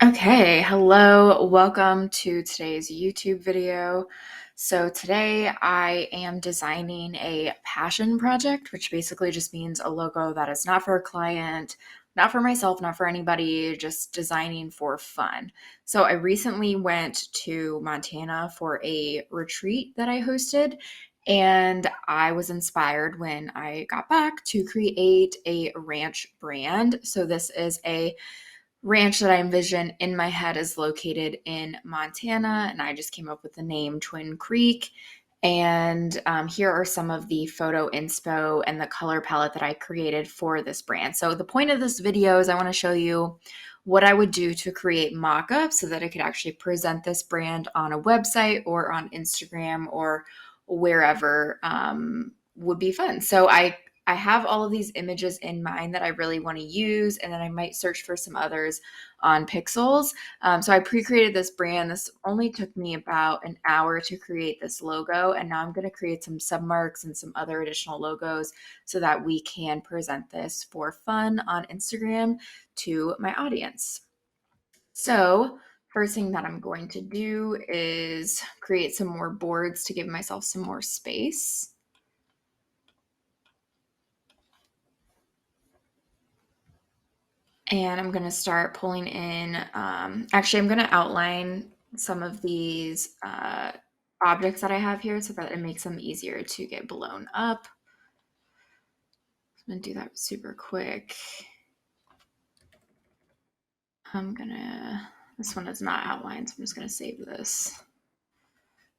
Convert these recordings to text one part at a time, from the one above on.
Okay, hello, welcome to today's YouTube video. So today I am designing a passion project, which basically just means a logo that is not for a client, not for myself, not for anybody, just designing for fun. So I recently went to Montana for a retreat that I hosted, and I was inspired when I got back to create a ranch brand. So this is a ranch that I envision in my head is located in Montana, and I just came up with the name Twin Creek. And here are some of the photo inspo and the color palette that I created for this brand. So the point of this video is I want to show you what I would do to create mock-ups so that I could actually present this brand on a website or on Instagram or wherever would be fun. So I have all of these images in mind that I really want to use, and then I might search for some others on Pixels. So I pre-created this brand. This only took me about an hour to create this logo, and now I'm going to create some submarks and some other additional logos so that we can present this for fun on Instagram to my audience. So first thing that I'm going to do is create some more boards to give myself some more space. And I'm going to start pulling in, actually, I'm going to outline some of these objects that I have here so that it makes them easier to get blown up. I'm going to do that super quick. This one is not outlined, so I'm just going to save this.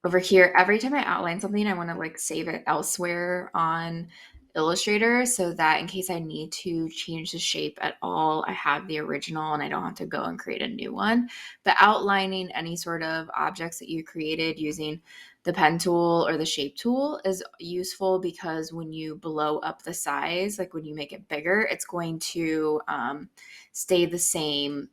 Over here, every time I outline something, I want to like save it elsewhere on Illustrator so that in case I need to change the shape at all, I have the original and I don't have to go and create a new one. But outlining any sort of objects that you created using the pen tool or the shape tool is useful because when you blow up the size, like when you make it bigger, it's going to stay the same.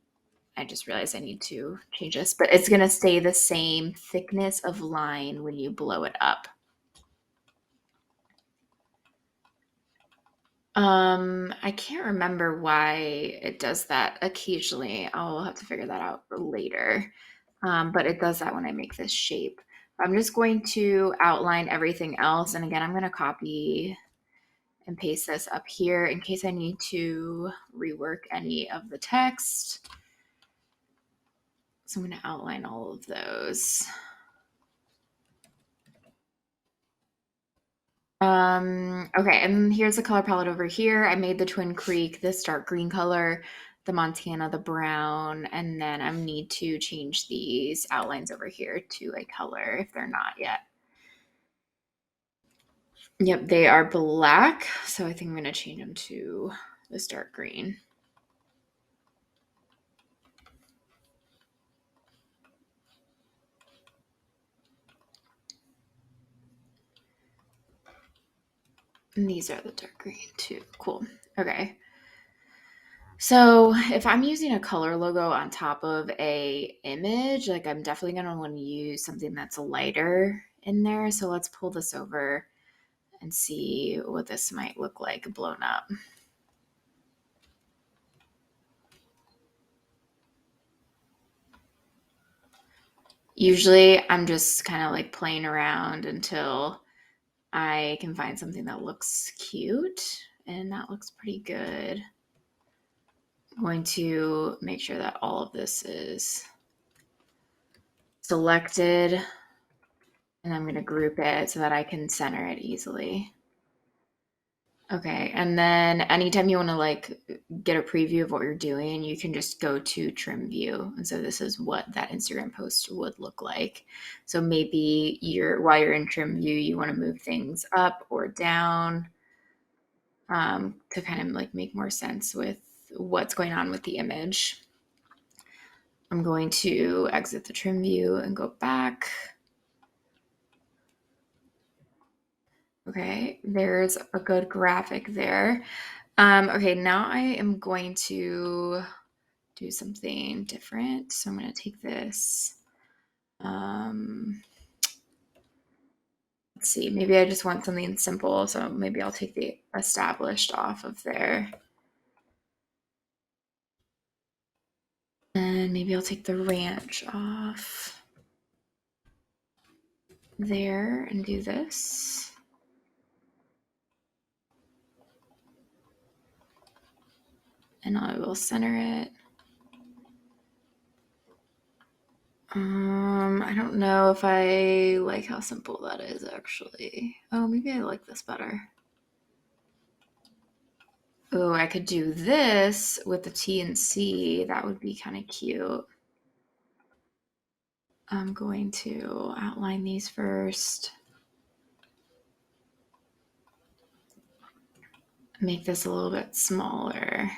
I just realized I need to change this, but it's going to stay the same thickness of line when you blow it up. I can't remember why it does that occasionally. I'll have to figure that out later. But it does that when I make this shape. I'm just going to outline everything else. And again, I'm going to copy and paste this up here in case I need to rework any of the text. So I'm going to outline all of those. Okay, and here's the color palette over here. I made the Twin Creek, this dark green color, the Montana, the brown, and then I need to change these outlines over here to a color if they're not yet. Yep, they are black, so I think I'm going to change them to this dark green. And these are the dark green too. Cool. Okay. So if I'm using a color logo on top of a image, like I'm definitely going to want to use something that's lighter in there. So let's pull this over and see what this might look like blown up. Usually I'm just kind of like playing around until I can find something that looks cute, and that looks pretty good. I'm going to make sure that all of this is selected, and I'm going to group it so that I can center it easily. Okay, and then anytime you want to like get a preview of what you're doing, you can just go to trim view. And so this is what that Instagram post would look like. So maybe while you're in trim view, you want to move things up or down to kind of like make more sense with what's going on with the image. I'm going to exit the trim view and go back. Okay, there's a good graphic there. Okay, now I am going to do something different. So I'm going to take this. Let's see, maybe I just want something simple. So maybe I'll take the established off of there. And then maybe I'll take the ranch off there and do this. And I will center it. I don't know if I like how simple that is, actually. Oh, maybe I like this better. Oh, I could do this with the T and C. That would be kind of cute. I'm going to outline these first. Make this a little bit smaller.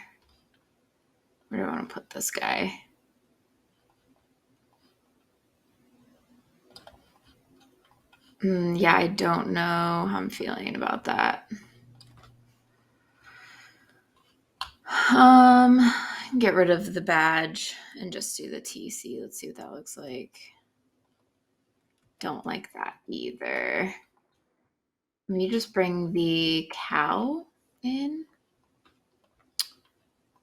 Where do I want to put this guy? Yeah, I don't know how I'm feeling about that. Get rid of the badge and just do the TC. Let's see what that looks like. Don't like that either. Let me just bring the cow in.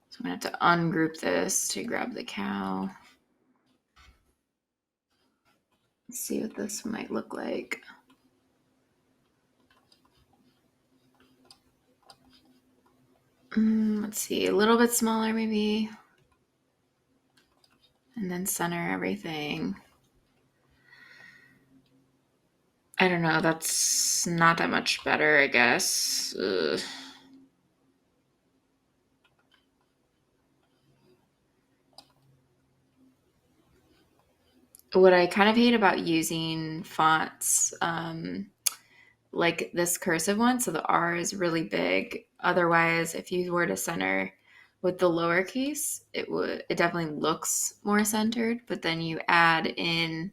So I'm gonna have to ungroup this to grab the cow. Let's see what this might look like. Let's see, a little bit smaller maybe. And then center everything. I don't know, that's not that much better, I guess. Ugh. What I kind of hate about using fonts, like this cursive one, so the R is really big. Otherwise, if you were to center with the lowercase, it definitely looks more centered, but then you add in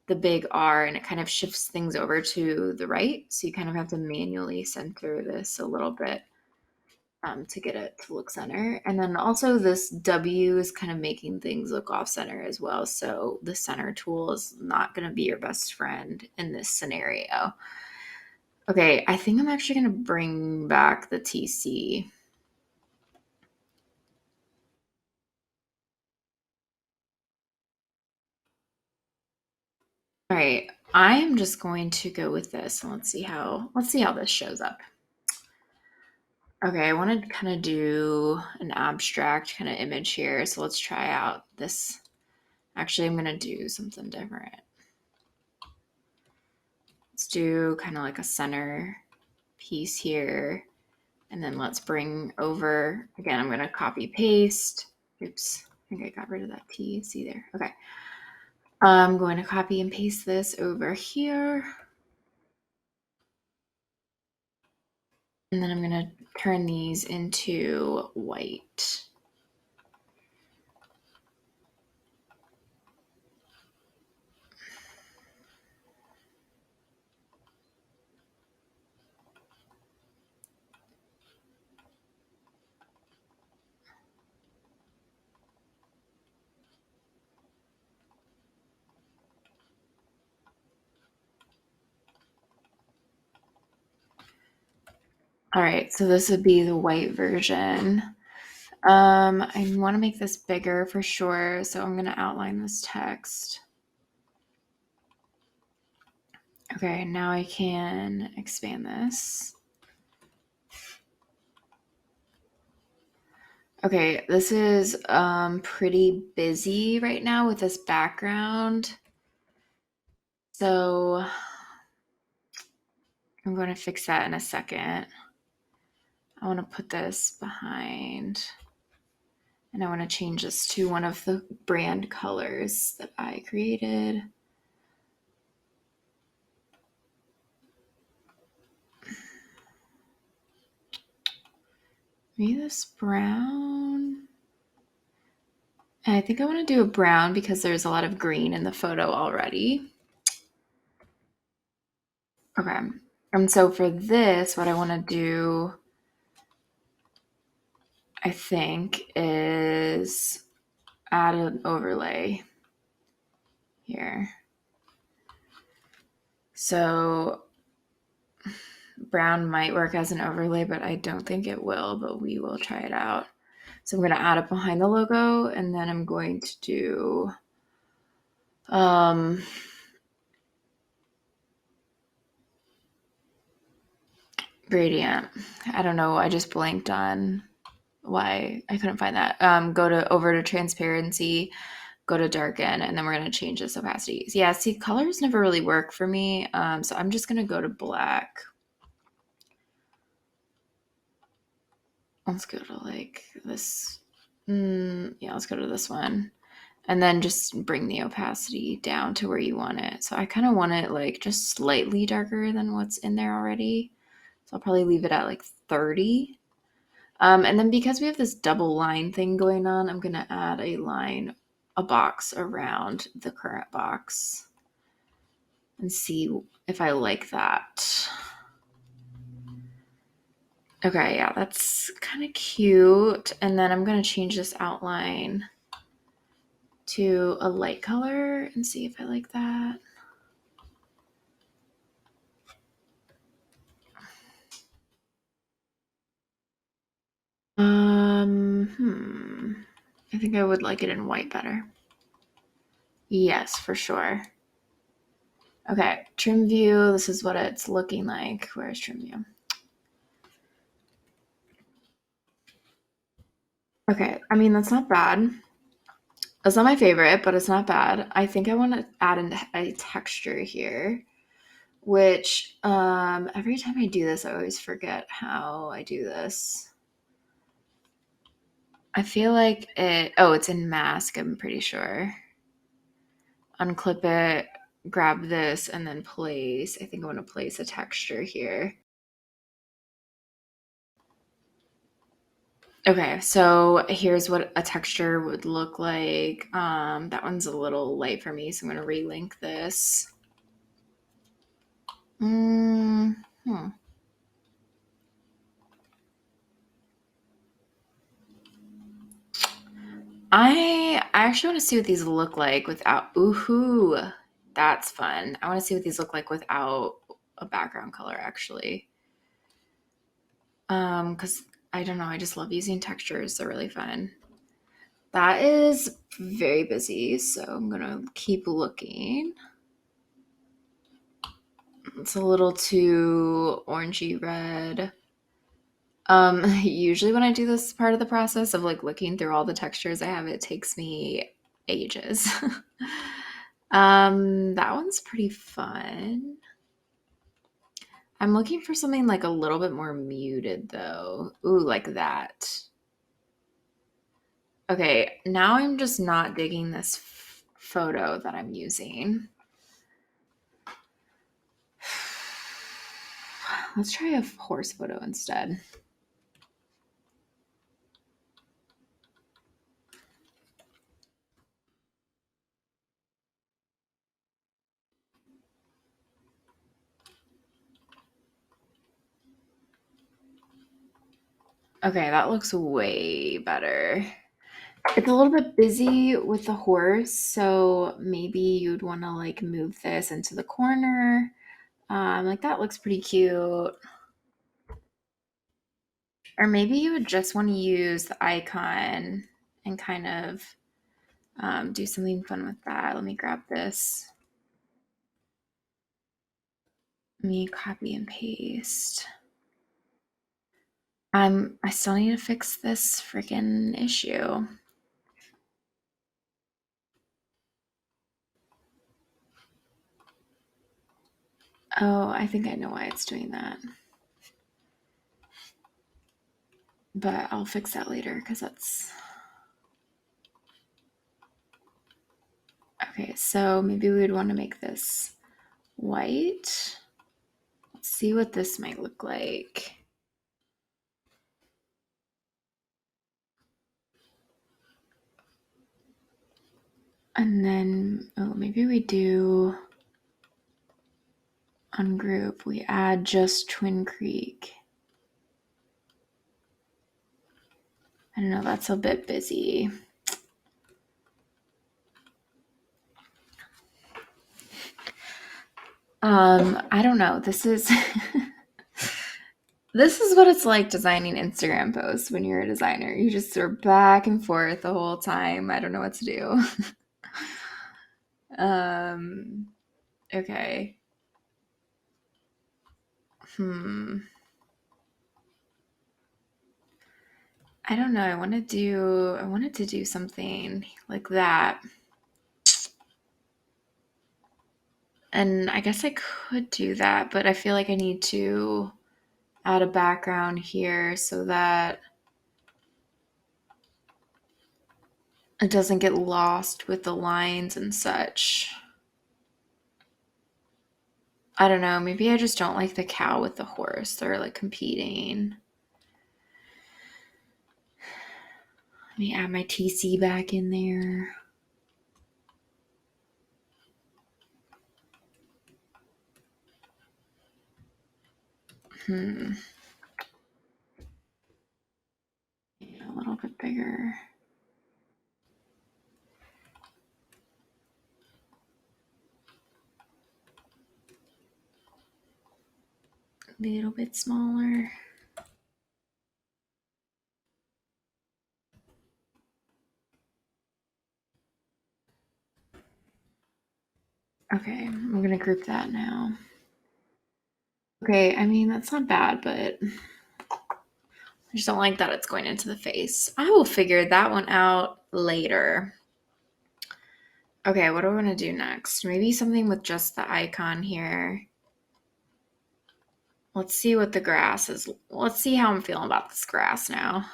the big R and it kind of shifts things over to the right. So you kind of have to manually center this a little bit to get it to look center. And then also this W is kind of making things look off center as well. So the center tool is not going to be your best friend in this scenario. Okay, I think I'm actually going to bring back the TC. All right, I am just going to go with this and let's see how this shows up. Okay, I want to kind of do an abstract kind of image here. So let's try out this. Actually, I'm going to do something different. Let's do kind of like a center piece here. And then let's bring over, again, I'm going to copy paste. Oops, I think I got rid of that T. See there? Okay. I'm going to copy and paste this over here. And then I'm going to turn these into white. All right, so this would be the white version. I want to make this bigger for sure, so I'm going to outline this text. Okay, now I can expand this. Okay, this is pretty busy right now with this background. So I'm going to fix that in a second. I want to put this behind. And I want to change this to one of the brand colors that I created. Maybe this brown. And I think I want to do a brown because there's a lot of green in the photo already. Okay. And so for this, what I want to do, I think, is add an overlay here. So brown might work as an overlay, but I don't think it will, but we will try it out. So I'm going to add it behind the logo, and then I'm going to do gradient. I don't know. I just blanked on why I couldn't find that. Go over to transparency, go to darken, and then we're going to change this opacity. Yeah, see, colors never really work for me. So I'm just going to go to black. Let's go to like this. Yeah, let's go to this one. And then just bring the opacity down to where you want it. So I kind of want it like just slightly darker than what's in there already. So I'll probably leave it at like 30. And then because we have this double line thing going on, I'm going to add a box around the current box and see if I like that. Okay, yeah, that's kind of cute. And then I'm going to change this outline to a light color and see if I like that. I think I would like it in white better. Yes, for sure. Okay, trim view. This is what it's looking like. Where's trim view? Okay, I mean, that's not bad. It's not my favorite, but it's not bad. I think I want to add in a texture here, which every time I do this, I always forget how I do this. I feel like it's in mask, I'm pretty sure. Unclip it, grab this, and then place. I think I want to place a texture here. Okay, so here's what a texture would look like. That one's a little light for me, so I'm going to relink this. I actually want to see what these look like without. Ooh, that's fun. I want to see what these look like without a background color, actually. Because I don't know, I just love using textures. They're really fun. That is very busy, so I'm gonna keep looking. It's a little too orangey red. Usually when I do this part of the process of like looking through all the textures I have, it takes me ages. That one's pretty fun. I'm looking for something like a little bit more muted though. Ooh, like that. Okay, now I'm just not digging this photo that I'm using. Let's try a horse photo instead. Okay, that looks way better. It's a little bit busy with the horse, so maybe you'd want to like move this into the corner. Like that looks pretty cute. Or maybe you would just want to use the icon and kind of do something fun with that. Let me grab this. Let me copy and paste. I still need to fix this freaking issue. Oh, I think I know why it's doing that. But I'll fix that later because that's... Okay, so maybe we would want to make this white. Let's see what this might look like. And then, maybe we do on group, we add just Twin Creek. I don't know, that's a bit busy. I don't know. This is This is what it's like designing Instagram posts when you're a designer. You just are back and forth the whole time. I don't know what to do. um, okay. Hmm. I don't know. I wanted to do something like that. And I guess I could do that, but I feel like I need to add a background here so that it doesn't get lost with the lines and such. I don't know. Maybe I just don't like the cow with the horse. They're like competing. Let me add my TC back in there. A little bit bigger. A little bit smaller. Okay, I'm going to group that now. Okay, I mean, that's not bad, but I just don't like that it's going into the face. I will figure that one out later. Okay, what do I want to do next? Maybe something with just the icon here. Let's see what the grass is. Let's see how I'm feeling about this grass now.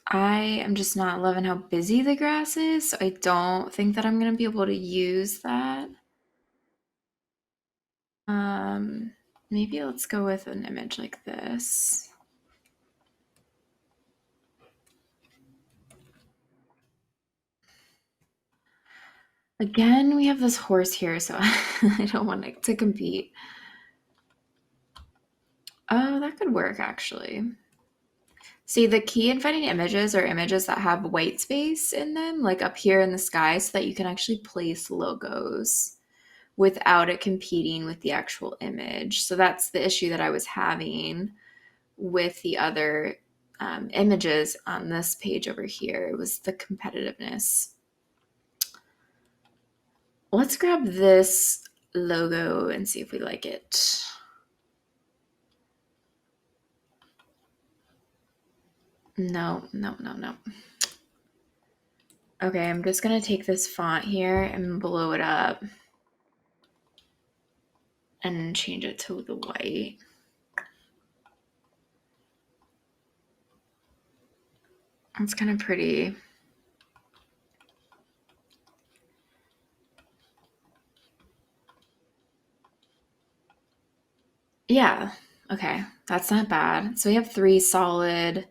I am just not loving how busy the grass is, so I don't think that I'm going to be able to use that. Maybe let's go with an image like this. Again, we have this horse here, so I don't want it to compete. Oh, that could work actually. See, the key in finding images are images that have white space in them, like up here in the sky, so that you can actually place logos without it competing with the actual image. So that's the issue that I was having with the other images on this page over here. It was the competitiveness. Let's grab this logo and see if we like it. No. Okay, I'm just going to take this font here and blow it up and change it to the white. It's kind of pretty. Yeah. Okay. That's not bad. So we have three solid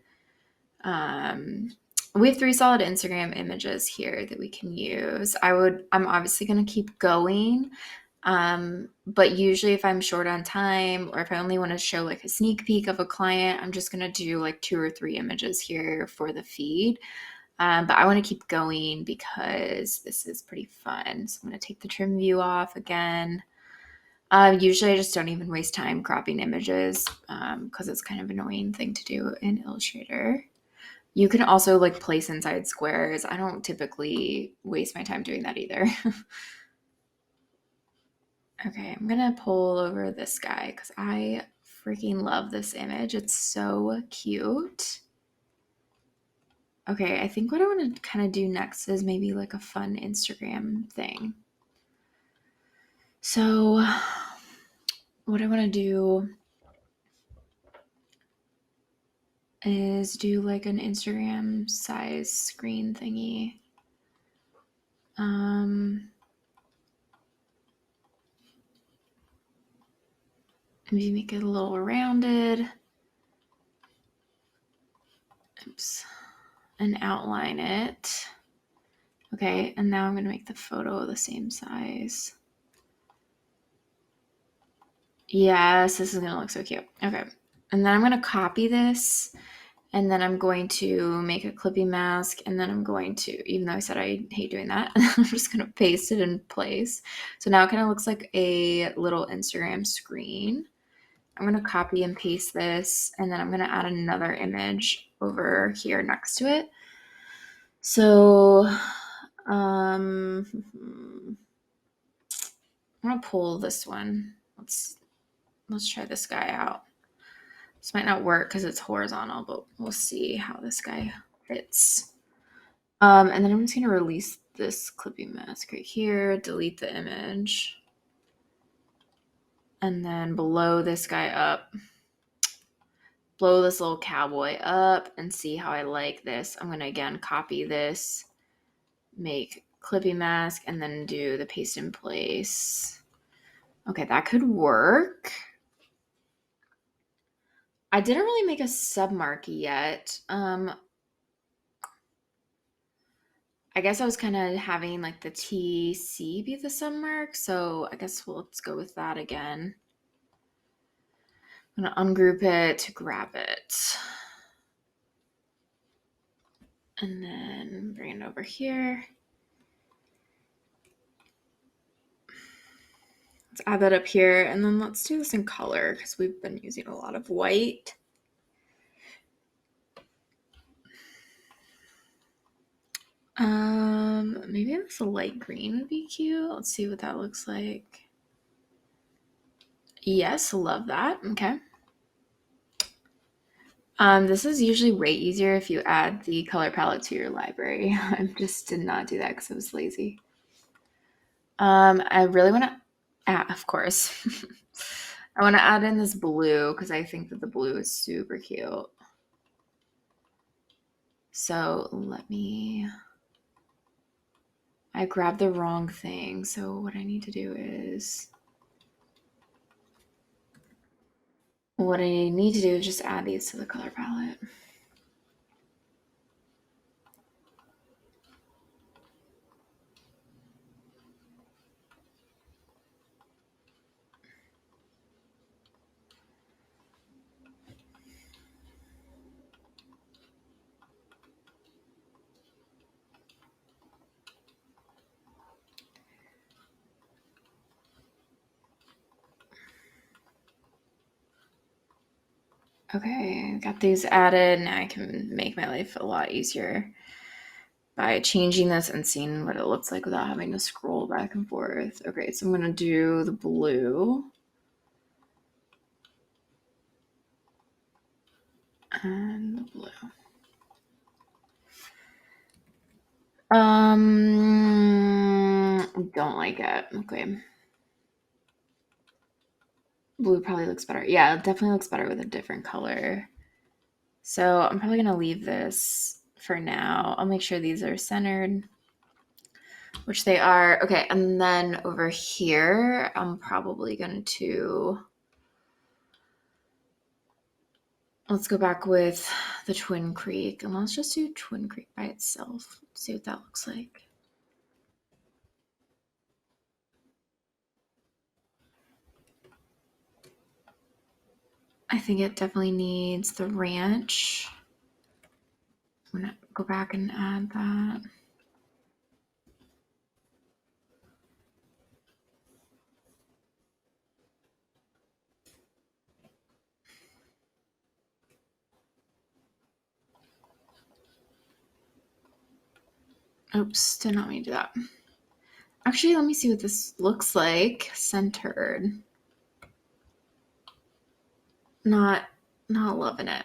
Instagram images here that we can use. I'm obviously going to keep going. But usually if I'm short on time or if I only want to show like a sneak peek of a client, I'm just going to do like 2 or 3 images here for the feed. But I want to keep going because this is pretty fun. So I'm going to take the trim view off again. Usually I just don't even waste time cropping images because it's kind of an annoying thing to do in Illustrator. You can also like place inside squares. I don't typically waste my time doing that either. Okay, I'm gonna pull over this guy because I freaking love this image. It's so cute. Okay, I think what I want to kind of do next is maybe like a fun Instagram thing. So, what I want to do is do like an Instagram size screen thingy. Maybe make it a little rounded. Oops. And outline it. Okay, and now I'm going to make the photo the same size. Yes, this is going to look so cute. Okay, and then I'm going to copy this And then I'm going to make a clippy mask, and then I'm going to, even though I said I hate doing that, I'm just going to paste it in place. So now it kind of looks like a little Instagram screen. I'm going to copy and paste this, and then I'm going to add another image over here next to it. So I'm going to pull this one. Let's try this guy out. This might not work because it's horizontal, but we'll see how this guy fits. And then I'm just going to release this clipping mask right here, delete the image. And then blow this guy up. Blow this little cowboy up and see how I like this. I'm going to, again, copy this, make clipping mask, and then do the paste in place. Okay, that could work. I didn't really make a submark yet. I guess I was kind of having like the TC be the submark, so I guess let's go with that again. I'm going to ungroup it to grab it. And then bring it over here. Let's add that up here, and then let's do this in color because we've been using a lot of white. Maybe this light green would be cute. Let's see what that looks like. Yes, love that. Okay. This is usually way easier if you add the color palette to your library. I just did not do that because I was lazy. I really want to add, of course, I want to add in this blue because I think that the blue is super cute. So I grabbed the wrong thing. So what I need to do is, just add these to the color palette. Okay, got these added. Now I can make my life a lot easier by changing this and seeing what it looks like without having to scroll back and forth. Okay, so I'm going to do the blue. And the blue. Don't like it. Okay. Blue probably looks better. Yeah, it definitely looks better with a different color. So I'm probably going to leave this for now. I'll make sure these are centered, which they are. Okay, and then over here, I'm probably going to, let's go back with the Twin Creek, and let's just do Twin Creek by itself. See what that looks like. I think it definitely needs the ranch. I'm going to go back and add that. Oops, did not mean to do that. Actually, let me see what this looks like centered. Not loving it.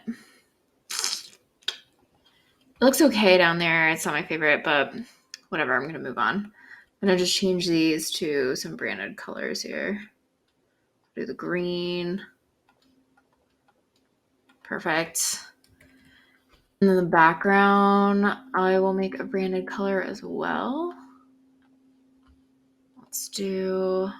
It looks okay down there. It's not my favorite, but whatever. I'm going to move on. I'm going to just change these to some branded colors here. Do the green. Perfect. And then the background, I will make a branded color as well. Let's do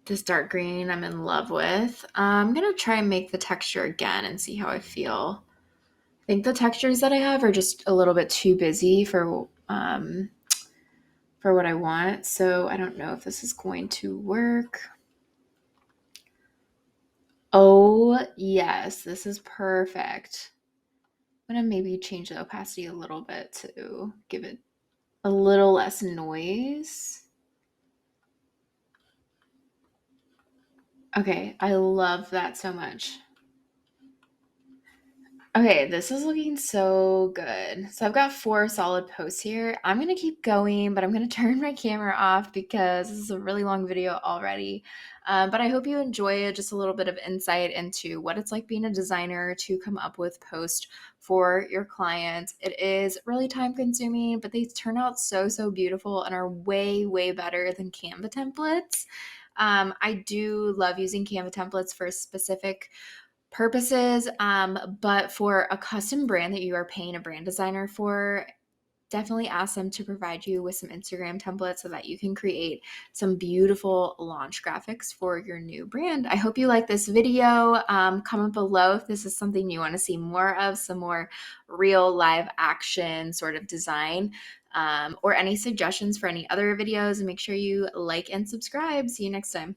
this dark green I'm in love with. I'm going to try and make the texture again and see how I feel. I think the textures that I have are just a little bit too busy for for what I want. So I don't know if this is going to work. Oh, yes, this is perfect. I'm gonna maybe change the opacity a little bit to give it a little less noise. Okay, I love that so much. Okay, this is looking so good. So I've got 4 solid posts here. I'm gonna keep going, but I'm gonna turn my camera off because this is a really long video already. But I hope you enjoy just a little bit of insight into what it's like being a designer to come up with posts for your clients. It is really time consuming, but they turn out so, so beautiful and are way, way better than Canva templates. I do love using Canva templates for specific purposes. But for a custom brand that you are paying a brand designer for, definitely ask them to provide you with some Instagram templates so that you can create some beautiful launch graphics for your new brand. I hope you like this video. Comment below if this is something you want to see more of, some more real live action sort of design, or any suggestions for any other videos. And make sure you like and subscribe. See you next time.